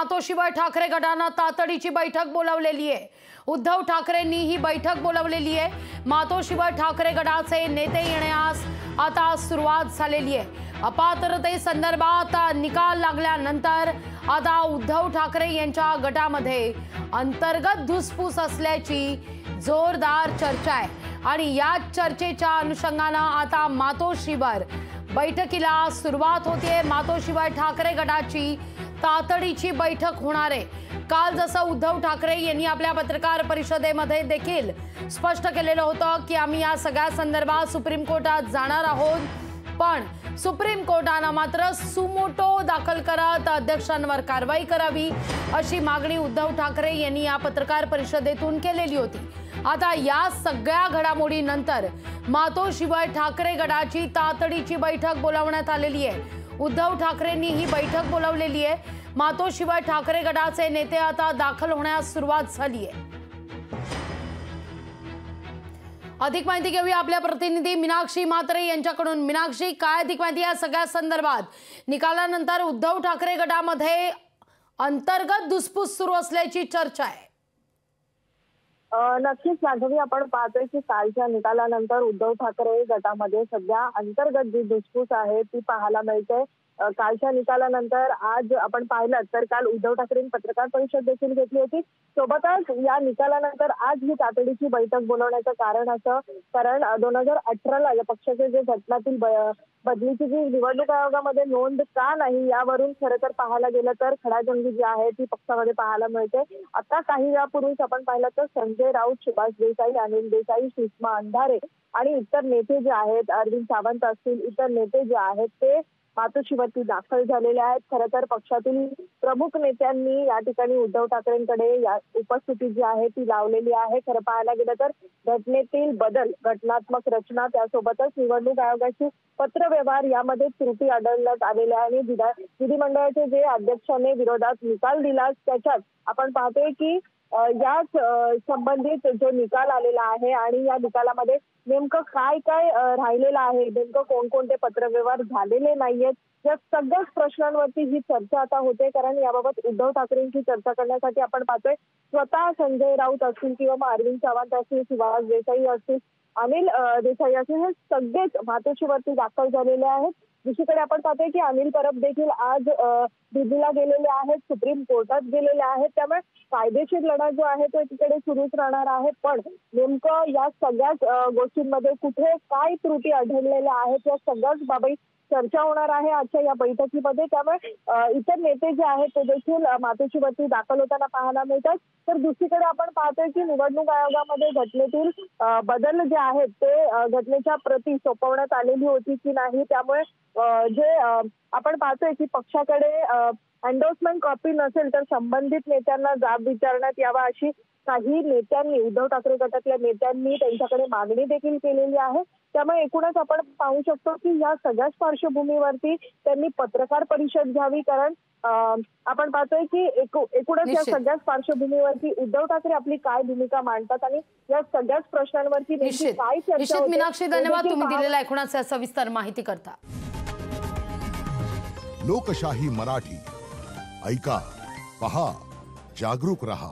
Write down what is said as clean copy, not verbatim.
मातोश्रीवर ठाकरे गटानं तातडीची बैठक बोलावलेली आहे। उद्धव ठाकरेंनी ही बैठक बोलावलेली आहे। मातोश्रीवर ठाकरे गटाचे नेते येण्यास आता सुरुवात झालेली आहे। अपात्रतेसंदर्भात निकाल लागल्यानंतर आता उद्धव ठाकरे यांच्या गटामध्ये अंतर्गत धुसफूस असल्याची जोरदार चर्चा आहे आणि या चर्चेच्या अनुषंगाने आता मातोश्रीवर बैठकीला सुरुवात होते। मातोश्रीवर ठाकरे गटाची तातडीची बैठक होणार आहे। काल जसं उद्धव ठाकरे यांनी आपल्या पत्रकार परिषदेमध्ये देखील स्पष्ट केलेलं होतं की आम्ही या सगळ्या संदर्भात सुप्रीम कोर्टात जाणार आहोत, पण सुप्रीम कोर्टाने मात्र सुमोटो दाखल करत अध्यक्षांवर कारवाई करावी अशी मागणी उद्धव ठाकरे यांनी या पत्रकार परिषदेतून केलेली होती। आता या सगळ्या घडामोडीनंतर मातोश्रीवर ठाकरे गटाची तातडीची बैठक बोलावण्यात आलेली आहे। उद्धव ठाकरेंनी ही बैठक बोलावलेली आहे। मातोश्रीवर ठाकरे गटाचे नेते आता दाखल होण्यास सुरुवात झाली आहे। अधिक माहिती घेऊया आपल्या प्रतिनिधी मीनाक्षी म्हात्रे यांच्याकडून। मीनाक्षी, काय अधिक माहिती या सगळ्या संदर्भात? निकालानंतर उद्धव ठाकरे गटामध्ये अंतर्गत धुसफूस सुरू असल्याची चर्चा आहे। नक्कीच माधवी, आपण पाहतोय की कालच्या निकालानंतर उद्धव ठाकरे गटामध्ये सध्या अंतर्गत जी धुसफूस आहे ती पाहायला मिळते। कालच्या निकालानंतर आज आपण पाहिलं तर काल उद्धव ठाकरेंनी पत्रकार परिषद देखील घेतली होती। सोबतच या निकालानंतर आज ही तातडीची बैठक बोलवण्याचं कारण असं, कारण 2018ला या पक्षाचे जे घटनातील बदलीची जी निवडणूक आयोगामध्ये नोंद का नाही यावरून खरं तर पाहायला गेलं तर खडाजंगी जी आहे ती पक्षामध्ये पाहायला मिळते। आता काही वेळापूर्वीच आपण पाहिलं तर संजय राऊत, सुभाष देसाई, अनिल देसाई, सुषमा अंधारे आणि इतर नेते जे आहेत, अरविंद सावंत असतील, इतर नेते जे आहेत ते मातोश्रीवरती दाखल झालेले आहेत। खरं तर पक्षातील प्रमुख नेत्यांनी या ठिकाणी उद्धव ठाकरेंकडे या उपस्थिती जी आहे ती लावलेली आहे। खरं पाहायला गेलं तर घटनेतील बदल, घटनात्मक रचना, त्यासोबतच निवडणूक आयोगाची पत्रव्यवहार यामध्ये त्रुटी आढळण्यात आलेल्या आणि विधिमंडळाचे जे अध्यक्षाने विरोधात निकाल दिला त्याच्यात आपण पाहतोय की याच संबंधित जो निकाल आलेला आहे आणि या निकालामध्ये नेमकं काय काय राहिलेलं आहे, नेमकं कोणकोणते पत्रव्यवहार झालेले नाहीयेत, या सगळ्याच प्रश्नांवरती ही चर्चा आता होते। कारण याबाबत उद्धव ठाकरेंची चर्चा करण्यासाठी आपण पाहतोय स्वतः संजय राऊत असतील किंवा मग अरविंद सावंत असतील, सुभाष देसाई असतील, अनिल देसाई असतील, हे सगळेच मातोश्रीवरती दाखल झालेले आहेत। दुसरीकडे आपण पाहतोय की अनिल परब देखील आज दिल्लीला गेलेले आहेत, सुप्रीम कोर्टात गेलेले आहेत। त्यामुळे कायदेशीर लढा जो आहे तो तिकडे सुरूच राहणार आहे। पण नेमकं या सगळ्याच गोष्टींमध्ये कुठे काय त्रुटी आढळलेल्या आहेत या सगळ्याच बाबी चर्चा होणार आहे आजच्या या बैठकीमध्ये। त्यामुळे इतर नेते जे आहेत ते देखील मातोश्रीवरती दाखल होताना पाहायला मिळतात। तर दुसरीकडे आपण पाहतोय की निवडणूक आयोगामध्ये घटनेतील बदल जे आहेत ते घटनेच्या प्रती सोपवण्यात आलेली होती की नाही, त्यामुळे जे आपण पाहतोय की पक्षाकडे एंडोर्समेंट कॉपी नसेल तर संबंधित नेत्यांना जाब विचारण्यात यावा अशी काही नेत्यांनी, उद्धव ठाकरे गटातल्या नेत्यांनी त्यांच्याकडे मागणी देखील केलेली आहे। त्यामुळे एकूणच आपण पाहू शकतो की या सगळ्याच पार्श्वभूमीवरती त्यांनी पत्रकार परिषद घ्यावी, कारण आपण पाहतोय की एकूणच या सगळ्याच पार्श्वभूमीवरती उद्धव ठाकरे आपली काय भूमिका मांडतात आणि या सगळ्याच प्रश्नांवरती काय चर्चा होते। मीनाक्षी, धन्यवाद तुम्ही दिलेल्या एकूणच सविस्तर माहिती करता। लोकशाही मराठी ऐका, पहा, जागरूक रहा।